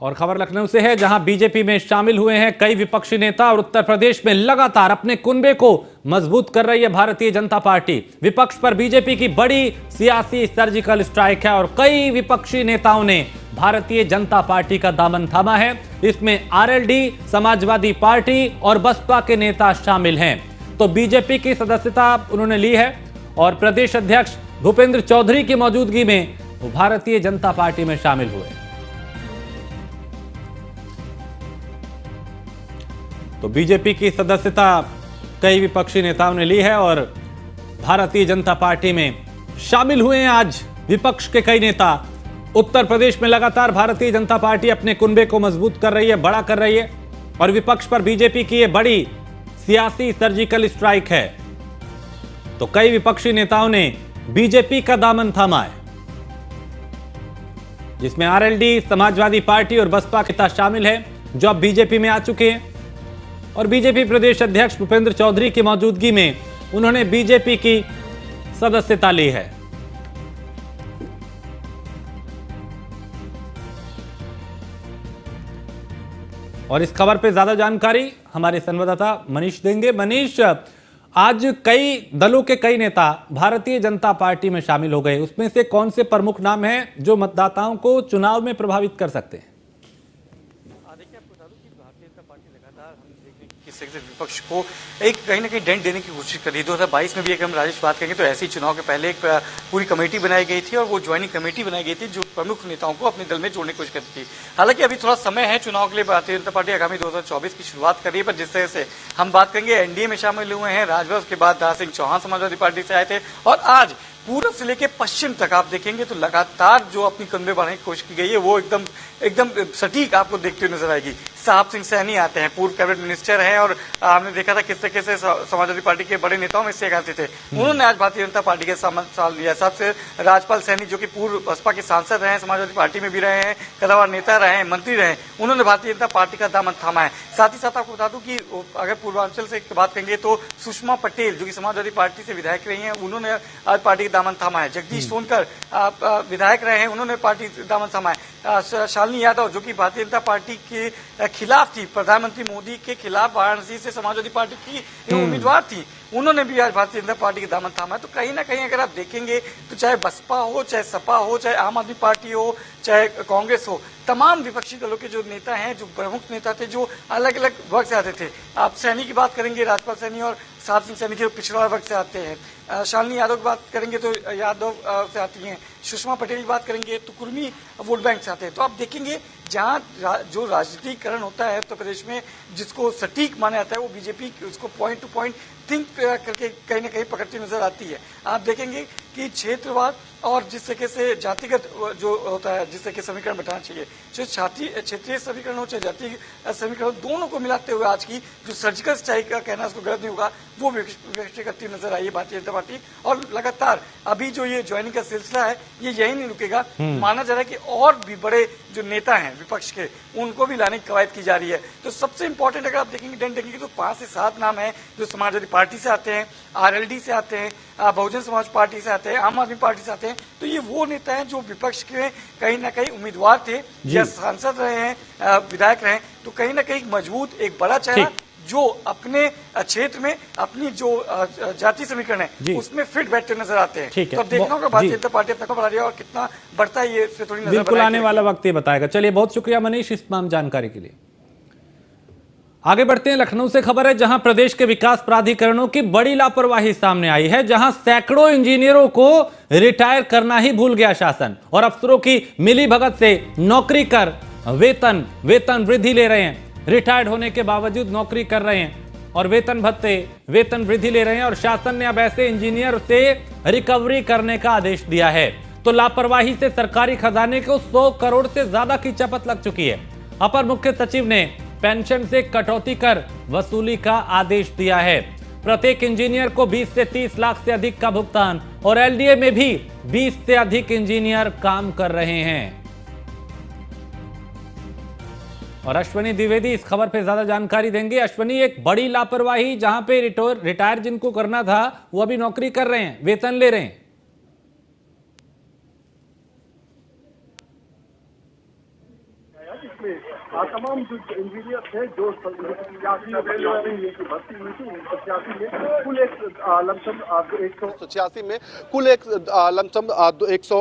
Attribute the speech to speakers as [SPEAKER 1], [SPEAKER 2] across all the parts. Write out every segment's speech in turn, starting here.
[SPEAKER 1] और खबर लखनऊ से है, जहां बीजेपी में शामिल हुए हैं कई विपक्षी नेता और उत्तर प्रदेश में लगातार अपने कुनबे को मजबूत कर रही है भारतीय जनता पार्टी। विपक्ष पर बीजेपी की बड़ी सियासी सर्जिकल स्ट्राइक है और कई विपक्षी नेताओं ने भारतीय जनता पार्टी का दामन थामा है। इसमें आरएलडी, समाजवादी पार्टी और बसपा के नेता शामिल हैं। तो बीजेपी की सदस्यता उन्होंने ली है और प्रदेश अध्यक्ष भूपेंद्र चौधरी की मौजूदगी में वो भारतीय जनता पार्टी में शामिल हुए। तो बीजेपी की सदस्यता कई विपक्षी नेताओं ने ली है और भारतीय जनता पार्टी में शामिल हुए हैं आज विपक्ष के कई नेता। उत्तर प्रदेश में लगातार भारतीय जनता पार्टी अपने कुनबे को मजबूत कर रही है, बड़ा कर रही है और विपक्ष पर बीजेपी की यह बड़ी सियासी सर्जिकल स्ट्राइक है। तो कई विपक्षी नेताओं ने बीजेपी का दामन थामा है, जिसमें आरएलडी, समाजवादी पार्टी और बसपा के नेता शामिल हैं, जो अब बीजेपी में आ चुके हैं। और बीजेपी प्रदेश अध्यक्ष भूपेंद्र चौधरी की मौजूदगी में उन्होंने बीजेपी की सदस्यता ली है। और इस खबर पे ज्यादा जानकारी हमारे संवाददाता मनीष देंगे। मनीष, आज कई दलों के कई नेता भारतीय जनता पार्टी में शामिल हो गए, उसमें से कौन से प्रमुख नाम हैं जो मतदाताओं को चुनाव में प्रभावित कर सकते हैं?
[SPEAKER 2] देखिए, आपको बता दूं कि भारतीय जनता पार्टी लगातार हम देख रहे हैं कि विपक्ष को एक कहीं ना कहीं डेंट देने की कोशिश कर रही है। 2022 में भी एक हम राजेश बात करेंगे तो ऐसे ही चुनाव के पहले एक पूरी कमेटी बनाई गई थी और वो ज्वाइनिंग कमेटी बनाई गई थी जो प्रमुख नेताओं को अपने दल में जोड़ने की कोशिश करती थी। हालांकि अभी थोड़ा समय है चुनाव के लिए। भारतीय जनता पार्टी आगामी 2024 की शुरुआत कर रही है, पर जिस तरह से हम बात करेंगे एनडीए में शामिल हुए हैं राजभर, के बाद दारा सिंह चौहान समाजवादी पार्टी से आए थे और आज पूर्व से लेकर पश्चिम तक आप देखेंगे तो लगातार जो अपनी कंधे बढ़ाने की कोशिश की गई है वो एकदम सटीक आपको देखते हुए नजर आएगी। साहब सिंह सैनी आते हैं, पूर्व कैबिनेट मिनिस्टर हैं और हमने देखा था किस तरीके से समाजवादी पार्टी के बड़े नेताओं में से एक आते थे। उन्होंने आज भारतीय जनता पार्टी के साथ लिया। साथ से राजपाल सैनी जो कि पूर्व बसपा के सांसद रहे हैं, समाजवादी पार्टी में भी रहे हैं, कदावर नेता रहे हैं, मंत्री रहे हैं, उन्होंने भारतीय जनता पार्टी का दामन थामा है। साथ ही साथ आपको बता दूं कि अगर पूर्वांचल से बात करेंगे तो सुषमा पटेल जो कि समाजवादी पार्टी से विधायक रही हैं, उन्होंने आज पार्टी का दामन थामा है। जगदीश सोनकर विधायक रहे हैं, उन्होंने पार्टी दामन थामा है। शालिनी यादव जो कि भारतीय जनता पार्टी के खिलाफ थी, प्रधानमंत्री मोदी के खिलाफ वाराणसी से समाजवादी पार्टी की उम्मीदवार थी, उन्होंने भी आज भारतीय जनता पार्टी के दामन थामा है। तो कहीं ना कहीं अगर आप देखेंगे तो चाहे बसपा हो, चाहे सपा हो, चाहे आम आदमी पार्टी हो, चाहे कांग्रेस हो, तमाम विपक्षी दलों के जो नेता हैं, जो प्रमुख नेता थे, जो अलग अलग वर्ग से आते थे। आप सैनी की बात करेंगे, राजपाल सैनी और साहब सिंह सैनी के पिछड़ा वर्ग से आते हैं। शालिनी यादव की बात करेंगे तो यादव से आती हैं। सुषमा पटेल की बात करेंगे तो कुर्मी वोट बैंक से आते हैं। तो आप देखेंगे जहां जो राजनीतिकरण होता है उत्तर प्रदेश में, जिसको सटीक माना जाता है, वो बीजेपी उसको पॉइंट टू पॉइंट थिंक करके कहीं ना कहीं पकड़ती नजर आती है। आप देखेंगे कि क्षेत्रवाद और जिस तरीके से जातिगत जो होता है, जिस तरह के समीकरण बैठाना चाहिए, जो क्षेत्रीय समीकरण हो चाहे जाति समीकरण, दोनों को मिलाते हुए आज की जो सर्जिकल स्ट्राइक का कहना उसको गलत नहीं होगा, वो विकसित करती नजर आई है भारतीय जनता पार्टी। और लगातार अभी जो ये ज्वाइनिंग का सिलसिला है ये यही नहीं रुकेगा। माना जा रहा है कि और भी बड़े जो नेता हैं विपक्ष के, उनको भी लाने की कवायद की जा रही है। तो सबसे इंपॉर्टेंट अगर आप देखेंगे डेंट देखेंगे तो 5 से 7 नाम है जो समाजवादी पार्टी से आते हैं, आरएलडी से आते हैं, बहुजन समाज पार्टी से आते हैं, आम आदमी पार्टी से आते हैं। तो ये वो नेता हैं जो विपक्ष के कहीं ना कहीं उम्मीदवार थे या सांसद रहे हैं, विधायक रहे हैं। तो कहीं ना कहीं मजबूत एक बड़ा चेहरा जो अपने क्षेत्र में अपनी जो जाति समीकरण है उसमें फिट बैठते नजर आते हैं। तो देखना होगा भारतीय जनता पार्टी अपना को बढ़ा रही है और कितना बढ़ता है ये इससे थोड़ी नजर
[SPEAKER 1] बिल्कुल आने वाला वक्त ये बताएगा। चलिए, बहुत शुक्रिया मनीष इस तमाम जानकारी के लिए। आगे बढ़ते हैं। लखनऊ से खबर है, जहां प्रदेश के विकास प्राधिकरणों की बड़ी लापरवाही सामने आई है, जहां सैकड़ों इंजीनियरों को रिटायर करना ही भूल गया शासन और अफसरों की मिलीभगत से नौकरी कर वेतन वृद्धि ले रहे हैं। रिटायर्ड होने के बावजूद नौकरी कर रहे हैं और वेतन वृद्धि ले रहे हैं और शासन ने अब ऐसे इंजीनियर से रिकवरी करने का आदेश दिया है। तो लापरवाही से सरकारी खजाने को 100 करोड़ से ज्यादा की चपत लग चुकी है। अपर मुख्य सचिव ने पेंशन से कटौती कर वसूली का आदेश दिया है। प्रत्येक इंजीनियर को 20 से 30 लाख से अधिक का भुगतान और एलडीए में भी 20 से अधिक इंजीनियर काम कर रहे हैं। और अश्वनी द्विवेदी इस खबर पे ज्यादा जानकारी देंगे। अश्वनी, एक बड़ी लापरवाही, जहां पे रिटायर जिनको करना था वो अभी नौकरी कर रहे हैं, वेतन ले रहे हैं।
[SPEAKER 3] इसमें तमाम जो इंजीनियर थे जो 85 की भर्ती हुई थी 85 में कुल एक लमसम 186 में कुल एक लमसम 100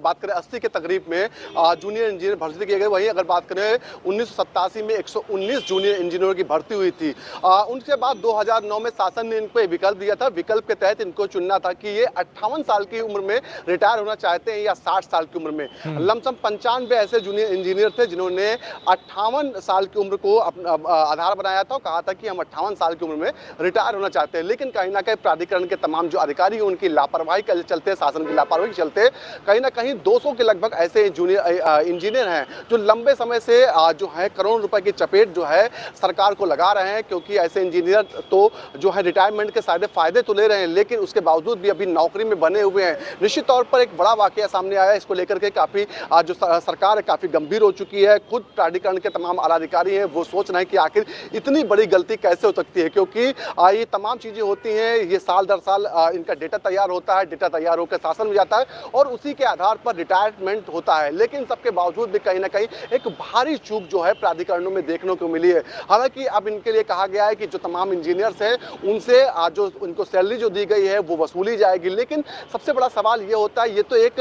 [SPEAKER 3] बात करें 80 के तकरीब में जूनियर इंजीनियर भर्ती किए गए। वहीं अगर बात करें 1987 में 119 जूनियर इंजीनियरों की भर्ती हुई थी। उनके बाद 2009 में शासन ने इनको विकल्प दिया था। विकल्प के तहत इनको चुनना था कि ये 58 साल की उम्र में रिटायर होना चाहते हैं या 60 साल की उम्र में। लमसम 95 ऐसे जूनियर इंजीनियर थे जिन्होंने 58 साल की उम्र को अपना आधार बनाया था और कहा था कि हम 58 साल की उम्र में रिटायर होना चाहते हैं। लेकिन कहीं ना कहीं प्राधिकरण के तमाम जो अधिकारी हैं उनकी लापरवाही के चलते, शासन की लापरवाही के चलते कहीं ना कहीं 200 के लगभग ऐसे जूनियर इंजीनियर हैं जो लंबे समय से जो है करोड़ों रुपए की चपेट जो है सरकार को लगा रहे हैं, क्योंकि ऐसे इंजीनियर तो जो है रिटायरमेंट के सारे फायदे तो ले रहे हैं लेकिन उसके बावजूद भी अभी नौकरी में बने हुए हैं। निश्चित तौर पर एक बड़ा वाकया सामने आया, इसको लेकर के काफी जो सरकार है काफी गंभीर हो चुकी है। खुद प्राधिकरण के तमाम आलाधिकारी हैं वो सोच रहे हैं कि आखिर इतनी बड़ी गलती कैसे हो सकती है, क्योंकि ये तमाम चीजें होती हैं, ये साल दर साल इनका डेटा तैयार होता है, डेटा तैयार होकर शासन में जाता है और उसी के आधार पर रिटायरमेंट होता है। लेकिन सबके बावजूद भी कहीं ना कहीं एक भारी चूक जो है प्राधिकरणों में देखने को मिली है। हालांकि अब इनके लिए कहा गया है कि जो तमाम इंजीनियर्स हैं उनसे जो उनको सैलरी जो दी गई है वो वसूली जाएगी। लेकिन सबसे बड़ा सवाल ये होता है, ये तो एक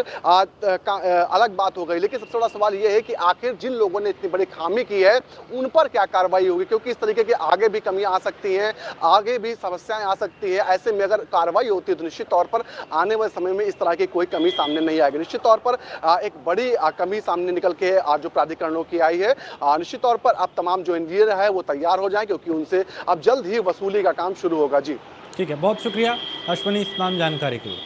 [SPEAKER 3] अलग बात हो गई, लेकिन सबसे बड़ा सवाल ये है कि आखिर जिन लोगों ने इतनी बड़ी खामी की है उन पर क्या कार्रवाई होगी, क्योंकि इस तरीके की आगे भी कमियां आ सकती हैं, आगे भी समस्याएं आ सकती है। ऐसे में अगर कार्रवाई होती है तो निश्चित तौर पर आने वाले समय में इस तरह की कोई कमी सामने नहीं आएगी। निश्चित तौर पर एक बड़ी कमी सामने निकल के जो प्राधिकरणों की आई है। निश्चित तौर पर अब तमाम जो इंजीनियर है वो तैयार हो जाएं, क्योंकि उनसे अब जल्द ही वसूली का काम शुरू होगा। जी
[SPEAKER 1] ठीक है, बहुत शुक्रिया अश्विनी इस तमाम जानकारी के लिए।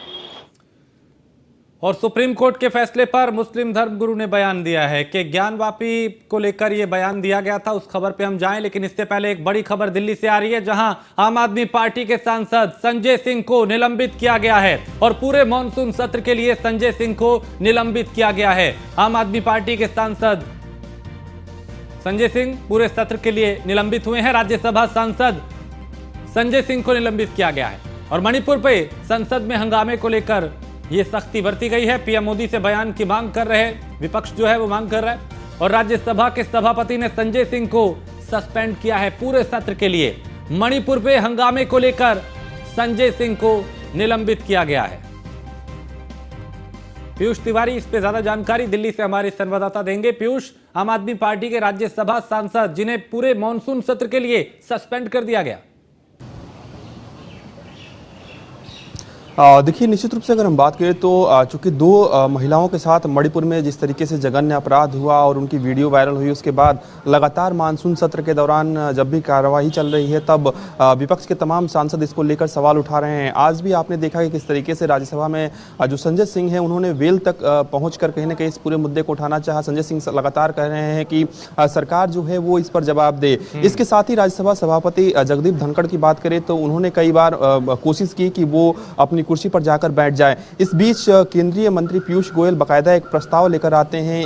[SPEAKER 1] और सुप्रीम कोर्ट के फैसले पर मुस्लिम धर्मगुरु ने बयान दिया है कि ज्ञानवापी को लेकर यह बयान दिया गया था। उस खबर पे हम जाएं, लेकिन इससे पहले एक बड़ी खबर दिल्ली से आ रही है, जहां आम आदमी पार्टी के सांसद संजय सिंह को निलंबित किया गया है और पूरे मॉनसून सत्र के लिए संजय सिंह को निलंबित किया गया है। आम आदमी पार्टी के सांसद संजय सिंह पूरे सत्र के लिए निलंबित हुए हैं। राज्यसभा सांसद संजय सिंह को निलंबित किया गया है और मणिपुर पे संसद में हंगामे को लेकर ये सख्ती बरती गई है। पीएम मोदी से बयान की मांग कर रहे विपक्ष जो है वो मांग कर रहा है और राज्यसभा के सभापति ने संजय सिंह को सस्पेंड किया है पूरे सत्र के लिए। मणिपुर पे हंगामे को लेकर संजय सिंह को निलंबित किया गया है। पीयूष तिवारी इस पे ज्यादा जानकारी दिल्ली से हमारे संवाददाता देंगे। पीयूष, आम आदमी पार्टी के राज्यसभा सांसद जिन्हें पूरे मॉनसून सत्र के लिए सस्पेंड कर दिया गया।
[SPEAKER 4] देखिए, निश्चित रूप से अगर हम बात करें तो चूंकि दो महिलाओं के साथ मणिपुर में जिस तरीके से जघन्य अपराध हुआ और उनकी वीडियो वायरल हुई, उसके बाद लगातार मानसून सत्र के दौरान जब भी कार्यवाही चल रही है तब विपक्ष के तमाम सांसद इसको लेकर सवाल उठा रहे हैं। आज भी आपने देखा कि किस तरीके से राज्यसभा में जो संजय सिंह है उन्होंने वेल तक पहुंचकर कहीं ना कहीं इस पूरे मुद्दे को उठाना चाहा। संजय सिंह लगातार कह रहे हैं कि सरकार जो है वो इस पर जवाब दे। इसके साथ ही राज्यसभा सभापति जगदीप धनखड़ की बात करें तो उन्होंने कई बार कोशिश की कि वो अपनी कुर्सी पर जाकर बैठ जाए। इस बीच केंद्रीय मंत्री पीयूष गोयल बाकायदा एक प्रस्ताव लेकर आते हैं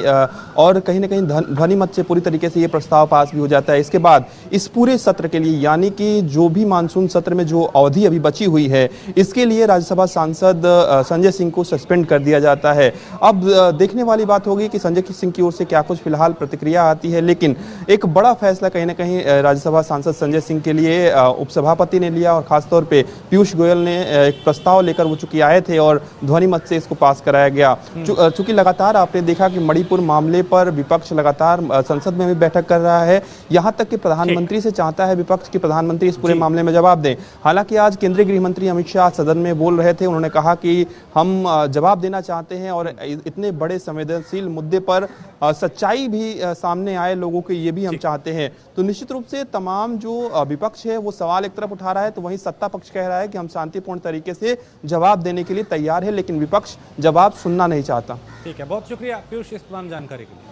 [SPEAKER 4] और कहीं ना कहीं ध्वनि मत से पूरी तरीके से ये प्रस्ताव पास भी हो जाता है। इसके बाद इस पूरे सत्र के लिए, यानी कि जो भी मानसून सत्र में जो अवधि अभी बची हुई है, इसके लिए राज्यसभा सांसद संजय सिंह को सस्पेंड कर दिया जाता है। अब देखने वाली बात होगी कि संजय सिंह की ओर से क्या कुछ फिलहाल प्रतिक्रिया आती है, लेकिन एक बड़ा फैसला कहीं ना कहीं राज्यसभा सांसद संजय सिंह के लिए उपसभापति ने लिया और खासतौर पर पीयूष गोयल ने एक प्रस्ताव लेकर वो चूंकि आए थे और ध्वनि मत से इसको पास कराया गया। चूंकि लगातार आपने देखा कि मणिपुर मामले पर विपक्ष लगातार संसद में भी बैठक कर रहा है, यहां तक कि प्रधानमंत्री से चाहता है विपक्ष की प्रधानमंत्री इस पूरे मामले में जवाब दें। हालांकि आज केंद्रीय गृह मंत्री अमित शाह सदन में बोल रहे थे, उन्होंने कहा कि हम जवाब देना चाहते हैं और इतने बड़े संवेदनशील मुद्दे पर सच्चाई भी सामने आए लोगों के, ये भी हम चाहते हैं। तो निश्चित रूप से तमाम जो विपक्ष है वो सवाल एक तरफ उठा रहा है, तो वहीं सत्ता पक्ष कह रहा है कि हम शांतिपूर्ण तरीके से जवाब देने के लिए तैयार है, लेकिन विपक्ष जवाब सुनना नहीं चाहता।
[SPEAKER 1] ठीक है, बहुत शुक्रिया पीयूष इस तमाम जानकारी के लिए।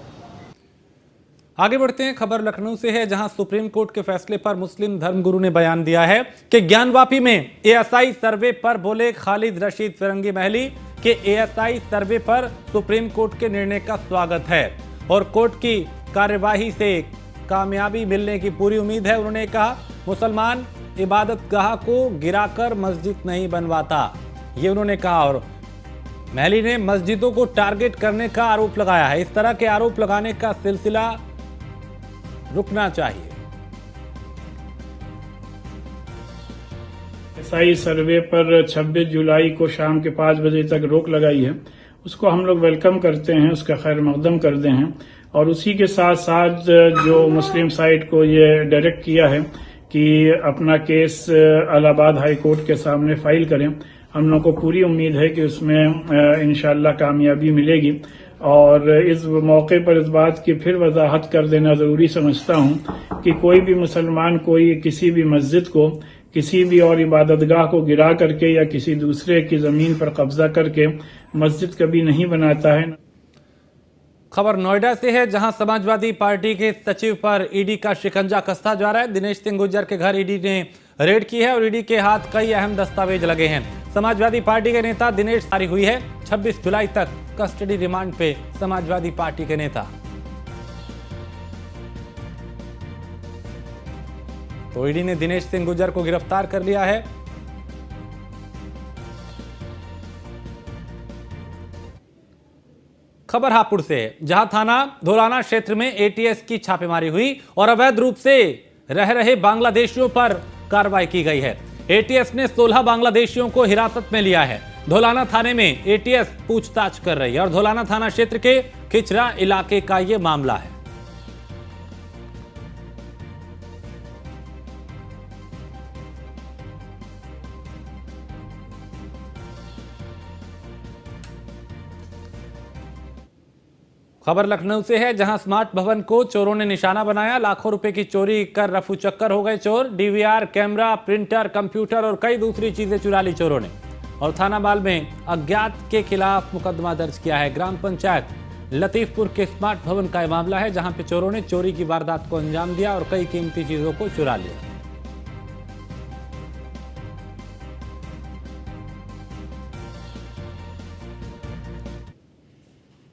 [SPEAKER 1] आगे बढ़ते हैं, खबर लखनऊ से है, जहां सुप्रीम कोर्ट के फैसले पर मुस्लिम धर्मगुरु ने बयान दिया है कि ज्ञानवापी में एएसआई सर्वे पर बोले खालिद रशीद फिरंगी महली कि एएसआई सर्वे पर सुप्रीम कोर्ट के निर्णय का स्वागत है और कोर्ट की कार्यवाही से कामयाबी मिलने की पूरी उम्मीद है। उन्होंने कहा, मुसलमान इबादतगाह को गिराकर मस्जिद नहीं बनवाता, ये उन्होंने कहा। और महली ने मस्जिदों को टारगेट करने का आरोप लगाया है। इस तरह के आरोप लगाने का सिलसिला रुकना चाहिए।
[SPEAKER 5] एसआई सर्वे पर 26 जुलाई को शाम के 5 बजे तक रोक लगाई है, उसको हम लोग वेलकम करते हैं, उसका खैर मकदम करते हैं। और उसी के साथ साथ जो मुस्लिम साइड को ये डायरेक्ट किया है कि अपना केस इलाहाबाद हाई कोर्ट के सामने फाइल करें, हम लोग को पूरी उम्मीद है कि उसमें इंशाल्लाह कामयाबी मिलेगी। और इस मौके पर इस बात की फिर वजाहत कर देना जरूरी समझता हूं कि कोई भी मुसलमान कोई किसी भी मस्जिद को, किसी भी और इबादतगाह को गिरा करके या किसी दूसरे की जमीन पर कब्जा करके मस्जिद कभी नहीं बनाता है।
[SPEAKER 1] खबर नोएडा से है, जहां समाजवादी पार्टी के सचिव पर ईडी का शिकंजा कसता जा रहा है। दिनेश सिंह गुर्जर के घर ईडी ने रेड की है और ईडी के हाथ कई अहम दस्तावेज लगे हैं। समाजवादी पार्टी के नेता दिनेश तारीख हुई है 26 जुलाई तक कस्टडी रिमांड पे समाजवादी पार्टी के नेता। तो ईडी ने दिनेश सिंह गुर्जर को गिरफ्तार कर लिया है। खबर हापुड़ से है, जहां थाना धोलाना क्षेत्र में एटीएस की छापेमारी हुई और अवैध रूप से रह रहे बांग्लादेशियों पर कार्रवाई की गई है। एटीएस ने 16 बांग्लादेशियों को हिरासत में लिया है। धोलाना थाने में एटीएस पूछताछ कर रही है और धोलाना थाना क्षेत्र के खिचरा इलाके का यह मामला है। खबर लखनऊ से है, जहां स्मार्ट भवन को चोरों ने निशाना बनाया। लाखों रुपए की चोरी कर रफू चक्कर हो गए चोर। डीवीआर कैमरा, प्रिंटर, कंप्यूटर और कई दूसरी चीजें चुरा ली चोरों ने। और थाना बाल में अज्ञात के खिलाफ मुकदमा दर्ज किया है। ग्राम पंचायत लतीफपुर के स्मार्ट भवन का यह मामला है, जहां पे चोरों ने चोरी की वारदात को अंजाम दिया और कई कीमती चीजों को चुरा लिया।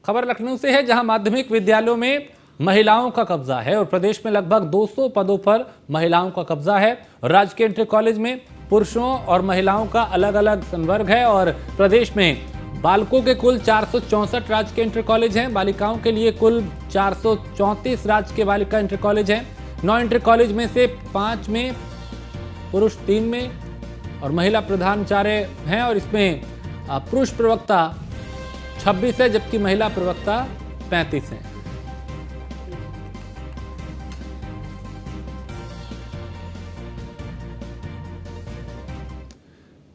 [SPEAKER 1] खबर लखनऊ से है, जहां माध्यमिक विद्यालयों में महिलाओं का कब्जा है और प्रदेश में लगभग 200 पदों पर महिलाओं का कब्जा है। राजकीय इंटर कॉलेज में पुरुषों और महिलाओं का अलग अलग संवर्ग है और प्रदेश में बालकों के कुल 464 राजकीय इंटर कॉलेज हैं। बालिकाओं के लिए कुल 434 राजकीय बालिका इंटर कॉलेज हैं। 9 इंटर कॉलेज में से 5 में पुरुष, 3 में और महिला प्रधानाचार्य हैं और इसमें पुरुष प्रवक्ता 26 है जबकि महिला प्रवक्ता 35 हैं।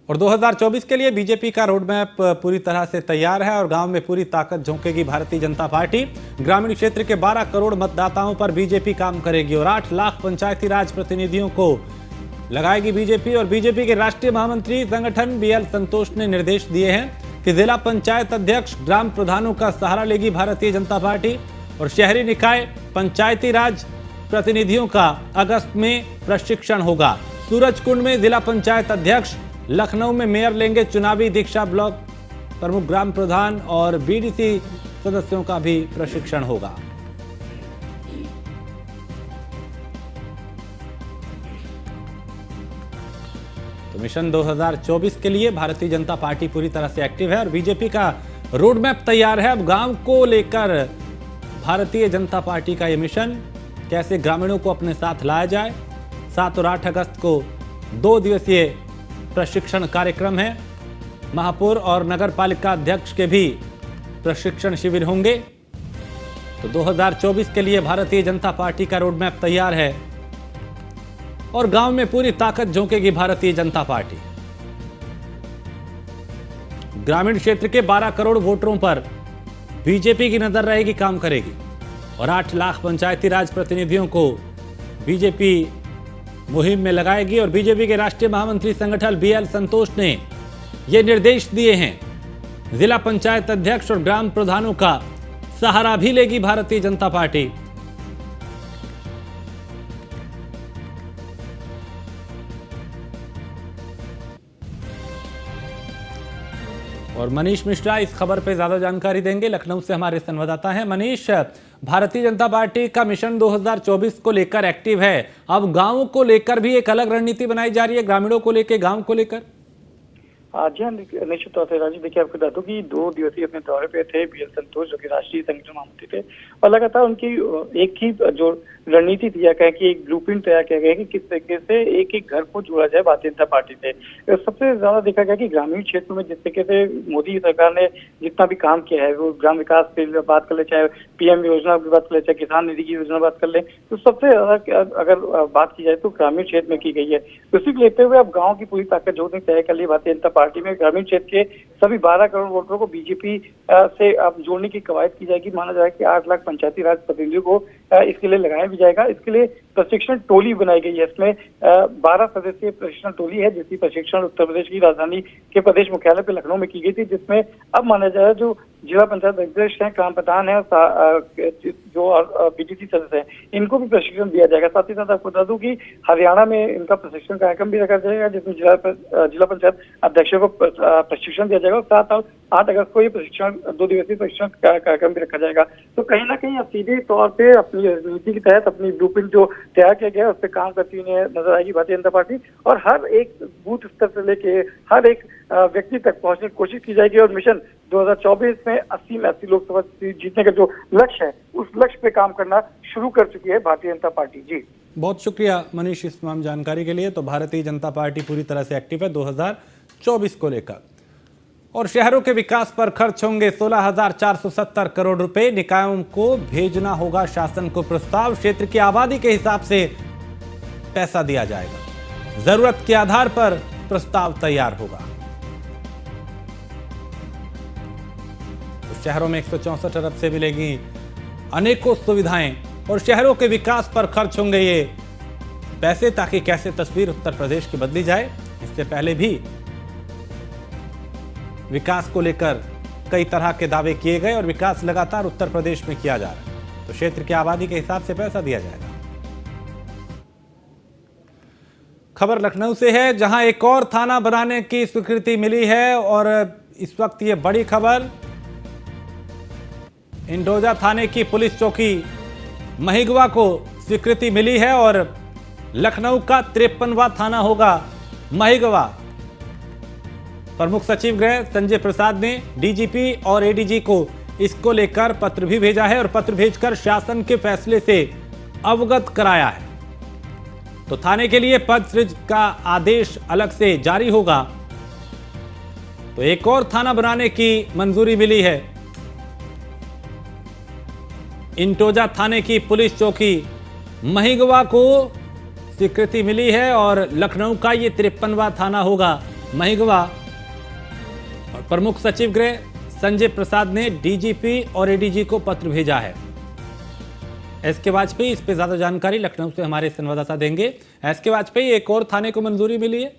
[SPEAKER 1] और 2024 के लिए बीजेपी का रोड मैप पूरी तरह से तैयार है और गांव में पूरी ताकत झोंकेगी भारतीय जनता पार्टी। ग्रामीण क्षेत्र के 12 करोड़ मतदाताओं पर बीजेपी काम करेगी और 8 लाख पंचायती राज प्रतिनिधियों को लगाएगी बीजेपी। और बीजेपी के राष्ट्रीय महामंत्री संगठन बीएल संतोष ने निर्देश दिए हैं कि जिला पंचायत अध्यक्ष, ग्राम प्रधानों का सहारा लेगी भारतीय जनता पार्टी और शहरी निकाय पंचायती राज प्रतिनिधियों का अगस्त में प्रशिक्षण होगा। सूरजकुंड में जिला पंचायत अध्यक्ष, लखनऊ में मेयर लेंगे चुनावी दीक्षा, ब्लॉक प्रमुख, ग्राम प्रधान और बीडीसी सदस्यों का भी प्रशिक्षण होगा। तो मिशन 2024 के लिए भारतीय जनता पार्टी पूरी तरह से एक्टिव है और बीजेपी का रोड मैप तैयार है। अब गांव को लेकर भारतीय जनता पार्टी का यह मिशन, कैसे ग्रामीणों को अपने साथ लाया जाए। 7 और 8 अगस्त को 2 दिवसीय प्रशिक्षण कार्यक्रम है। महापौर और नगर पालिका अध्यक्ष के भी प्रशिक्षण शिविर होंगे। तो 2024 के लिए भारतीय जनता पार्टी का रोड मैप तैयार है और गांव में पूरी ताकत झोंकेगी भारतीय जनता पार्टी। ग्रामीण क्षेत्र के 12 करोड़ वोटरों पर बीजेपी की नजर रहेगी, काम करेगी और 8 लाख पंचायती राज प्रतिनिधियों को बीजेपी मुहिम में लगाएगी। और बीजेपी के राष्ट्रीय महामंत्री संगठन बीएल संतोष ने ये निर्देश दिए हैं, जिला पंचायत अध्यक्ष और ग्राम प्रधानों का सहारा भी लेगी भारतीय जनता पार्टी। और मनीष मिश्रा इस खबर पे ज्यादा जानकारी देंगे, लखनऊ से हमारे संवाददाता हैं। मनीष, भारतीय जनता पार्टी का मिशन 2024 को लेकर एक्टिव है, अब गांवों को लेकर भी एक अलग रणनीति बनाई जा रही है, ग्रामीणों को लेकर, गांव को लेकर।
[SPEAKER 2] जी हाँ, निश्चित तौर से राजीव, देखिए आपको बता दूं कि 2 दिवसीय अपने दौरे पे थे बीएल संतोष, जो कि राष्ट्रीय संगठन महामंत्री थे, और लगातार उनकी एक ही जो रणनीति थी, या कहें कि एक ब्लूप्रिंट तैयार किया गया कि किस तरीके से एक एक घर को जोड़ा जाए भारतीय जनता पार्टी से। सबसे ज्यादा देखा गया कि ग्रामीण क्षेत्र में जिस तरीके से मोदी सरकार ने जितना भी काम किया है, वो ग्राम विकास की बात कर ले, चाहे पीएम योजना की बात कर ले, चाहे किसान निधि की योजना बात कर ले, तो सबसे ज्यादा अगर बात की जाए तो ग्रामीण क्षेत्र में की गई है। उसी को लेते हुए अब गाँव की पूरी ताकत जोड़ने तय कर ली भारतीय जनता पार्टी में। ग्रामीण क्षेत्र के सभी 12 करोड़ वोटरों को बीजेपी से अब जोड़ने की कवायद की जाएगी। माना जाए कि 8 लाख पंचायती राज प्रतिनिधियों को इसके लिए लगाया भी जाएगा। इसके लिए प्रशिक्षण टोली बनाई गई है। इसमें 12 सदस्यीय प्रशिक्षण टोली है, जिसकी प्रशिक्षण उत्तर प्रदेश की राजधानी के प्रदेश मुख्यालय पे लखनऊ में की गई थी, जिसमें अब माना जाए जो जिला पंचायत अध्यक्ष हैं, ग्राम प्रधान है, जो बीडीसी सदस्य हैं, इनको भी प्रशिक्षण दिया जाएगा। साथ ही साथ आपको बता दूं कि हरियाणा में इनका प्रशिक्षण कार्यक्रम भी रखा जाएगा, जिसमें जिला पंचायत अध्यक्षों को प्रशिक्षण दिया जाएगा। और 7-8 अगस्त को ये प्रशिक्षण 2 दिवसीय प्रशिक्षण कार्यक्रम भी रखा जाएगा। तो कहीं ना कहीं अब सीधे तौर पे अपनी रणनीति के तहत अपनी ब्लूप्रिंट जो तैयार किया गया है, उस पर काम करती हुई नजर आएगी भारतीय जनता पार्टी, और हर एक बूथ स्तर से लेके हर एक व्यक्ति तक पहुंचने की कोशिश की जाएगी। और मिशन 2024 में 80 में 80 लोकसभा सीट जीतने का जो लक्ष्य है, उस लक्ष्य पे काम करना शुरू कर चुकी है भारतीय जनता पार्टी। जी,
[SPEAKER 1] बहुत शुक्रिया मनीष इस तमाम जानकारी के लिए। तो भारतीय जनता पार्टी पूरी तरह से एक्टिव है 2024 को लेकर, और शहरों के विकास पर खर्च होंगे 16,470 करोड़ रुपए। निकायों को भेजना होगा शासन को प्रस्ताव, क्षेत्र की आबादी के हिसाब से पैसा दिया जाएगा, जरूरत के आधार पर प्रस्ताव तैयार होगा। तो शहरों में 164 अरब से मिलेगी अनेकों सुविधाएं, और शहरों के विकास पर खर्च होंगे ये पैसे, ताकि कैसे तस्वीर उत्तर प्रदेश की बदली जाए। इससे पहले भी विकास को लेकर कई तरह के दावे किए गए, और विकास लगातार उत्तर प्रदेश में किया जा रहा है। तो क्षेत्र की आबादी के हिसाब से पैसा दिया जाएगा। खबर लखनऊ से है, जहां एक और थाना बनाने की स्वीकृति मिली है, और इस वक्त ये बड़ी खबर, इंडोजा थाने की पुलिस चौकी महिगवा को स्वीकृति मिली है, और लखनऊ का 53वां थाना होगा महिगवा। प्रमुख सचिव गृह संजय प्रसाद ने डीजीपी और एडीजी को इसको लेकर पत्र भी भेजा है, और पत्र भेजकर शासन के फैसले से अवगत कराया है। तो थाने के लिए पद सृजन का आदेश अलग से जारी होगा। तो एक और थाना बनाने की मंजूरी मिली है। इंटोजा थाने की पुलिस चौकी महिगवा को स्वीकृति मिली है, और लखनऊ का ये 53वां थाना होगा महिगवा। और प्रमुख सचिव गृह संजय प्रसाद ने डीजीपी और एडीजी को पत्र भेजा है। एसके वाजपेयी इस पे ज्यादा जानकारी लखनऊ से हमारे संवाददाता देंगे। एसके वाजपेयी, एक और थाने को मंजूरी मिली है?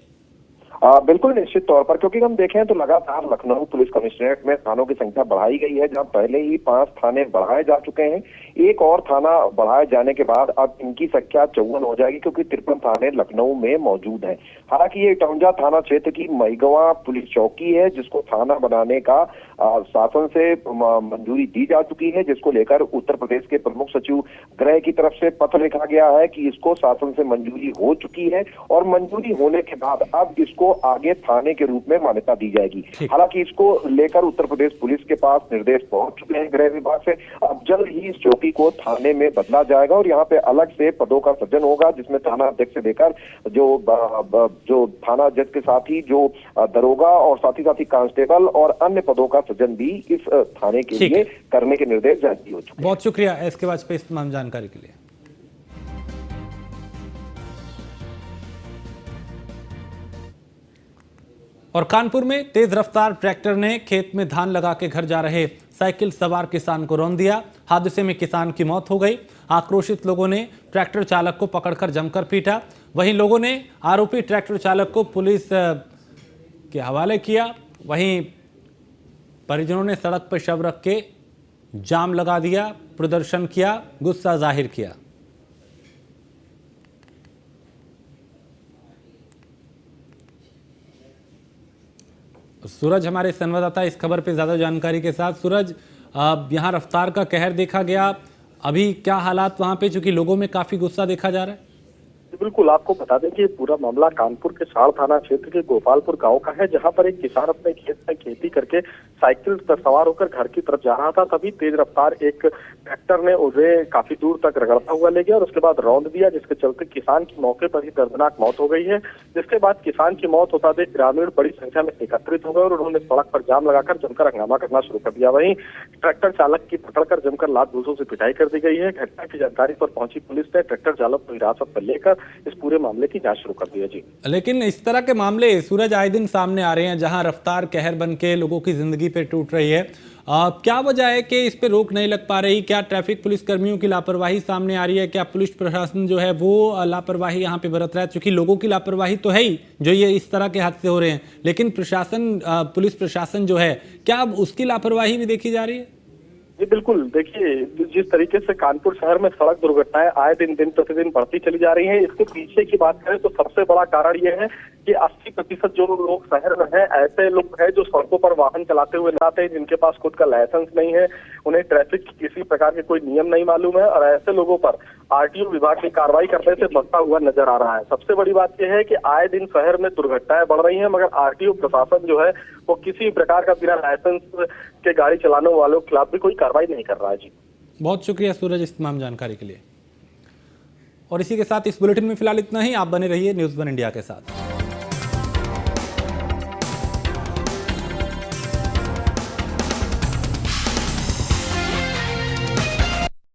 [SPEAKER 6] बिल्कुल निश्चित तौर पर, क्योंकि हम देखें तो लगातार लखनऊ पुलिस कमिश्नरेट में थानों की संख्या बढ़ाई गई है। जहां पहले ही 5 थाने बढ़ाए जा चुके हैं, एक और थाना बढ़ाए जाने के बाद अब इनकी संख्या 54 हो जाएगी, क्योंकि 53 थाने लखनऊ में मौजूद हैं। हालांकि ये इटौंजा थाना क्षेत्र की महिगवा पुलिस चौकी है, जिसको थाना बनाने का शासन से मंजूरी दी जा चुकी है, जिसको लेकर उत्तर प्रदेश के प्रमुख सचिव गृह की तरफ से पत्र लिखा गया है कि इसको शासन से मंजूरी हो चुकी है, और मंजूरी होने के बाद अब इसको आगे थाने के रूप में मान्यता दी जाएगी। हालांकि इसको लेकर उत्तर प्रदेश पुलिस के पास निर्देश पहुंच चुके हैं गृह विभाग से। अब जल्द ही इस चौकी को थाने में बदला जाएगा, और यहाँ पे अलग से पदों का सृजन होगा, जिसमें थाना अध्यक्ष से लेकर जो थाना जज के साथ ही जो दरोगा और साथ ही कांस्टेबल और अन्य पदों का सृजन भी इस थाने के लिए करने के निर्देश जारी हो चुके हैं।
[SPEAKER 1] बहुत शुक्रिया एसके वाजपेयी इस तमाम जानकारी के लिए। और कानपुर में तेज रफ्तार ट्रैक्टर ने खेत में धान लगा के घर जा रहे साइकिल सवार किसान को रौंद दिया। हादसे में किसान की मौत हो गई। आक्रोशित लोगों ने ट्रैक्टर चालक को पकड़कर जमकर पीटा। वहीं लोगों ने आरोपी ट्रैक्टर चालक को पुलिस के हवाले किया। वहीं परिजनों ने सड़क पर शव रख के जाम लगा दिया, प्रदर्शन किया, गुस्सा जाहिर किया। सूरज हमारे संवाददाता इस खबर पे ज्यादा जानकारी के साथ। सूरज, यहाँ रफ्तार का कहर देखा गया, अभी क्या हालात वहां पे, चूंकि लोगों में काफी गुस्सा देखा जा रहा है?
[SPEAKER 3] बिल्कुल, आपको बता दें कि ये पूरा मामला कानपुर के साड़ थाना क्षेत्र के गोपालपुर गांव का है, जहां पर एक किसान अपने खेत में खेती करके साइकिल पर सवार होकर घर की तरफ जा रहा था। तभी तेज रफ्तार एक ट्रैक्टर ने उसे काफी दूर तक रगड़ता हुआ ले गया और उसके बाद रौंद दिया, जिसके चलते किसान की मौके पर ही दर्दनाक मौत हो गई है। जिसके बाद किसान की मौत होता देख ग्रामीण बड़ी संख्या में एकत्रित हो गए और उन्होंने सड़क पर जाम लगाकर जमकर हंगामा करना शुरू कर दिया। वहीं ट्रैक्टर चालक की पकड़कर जमकर लात घूसों से पिटाई कर दी गई है। घटना की जानकारी पर पहुंची पुलिस ने ट्रैक्टर चालक को हिरासत में लेकर इस पूरे मामले की जांच शुरू कर दी है। जी,
[SPEAKER 1] लेकिन इस तरह के मामले सूरज आए दिन सामने आ रहे हैं, जहां रफ्तार कहर बन के लोगों की जिंदगी पे टूट रही है। क्या वजह है कि इस पे रोक नहीं लग पा रही? क्या ट्रैफिक पुलिस कर्मियों की लापरवाही सामने आ रही है? क्या पुलिस प्रशासन जो है वो लापरवाही यहाँ पे बरत रहा है? क्योंकि लोगों की लापरवाही तो है ही जो ये इस तरह के हादसे हो रहे हैं, लेकिन प्रशासन पुलिस प्रशासन जो है, क्या अब उसकी लापरवाही भी देखी जा रही है?
[SPEAKER 3] जी बिल्कुल, देखिए जिस तरीके से कानपुर शहर में सड़क दुर्घटनाएं आए दिन प्रतिदिन बढ़ती चली जा रही हैं, इसके पीछे की बात करें तो सबसे बड़ा कारण ये है कि 80% जो लोग शहर में हैं, ऐसे लोग हैं जो सड़कों पर वाहन चलाते हुए नजर आते हैं, जिनके पास खुद का लाइसेंस नहीं है, उन्हें ट्रैफिक की किसी प्रकार के कोई नियम नहीं मालूम है और ऐसे लोगों पर आरटीओ विभाग की कार्रवाई करने से बचता हुआ नजर आ रहा है। सबसे बड़ी बात यह है कि आए दिन शहर में दुर्घटनाएं बढ़ रही हैं, मगर आरटीओ प्रशासन जो है वो किसी प्रकार का बिना लाइसेंस के गाड़ी चलाने वालों के खिलाफ भी कोई कार्रवाई नहीं कर रहा है। जी,
[SPEAKER 1] बहुत शुक्रिया सूरज इस तमाम जानकारी के लिए। और इसी के साथ इस बुलेटिन में फिलहाल इतना ही। आप बने रहिए न्यूज़ वन इंडिया के साथ।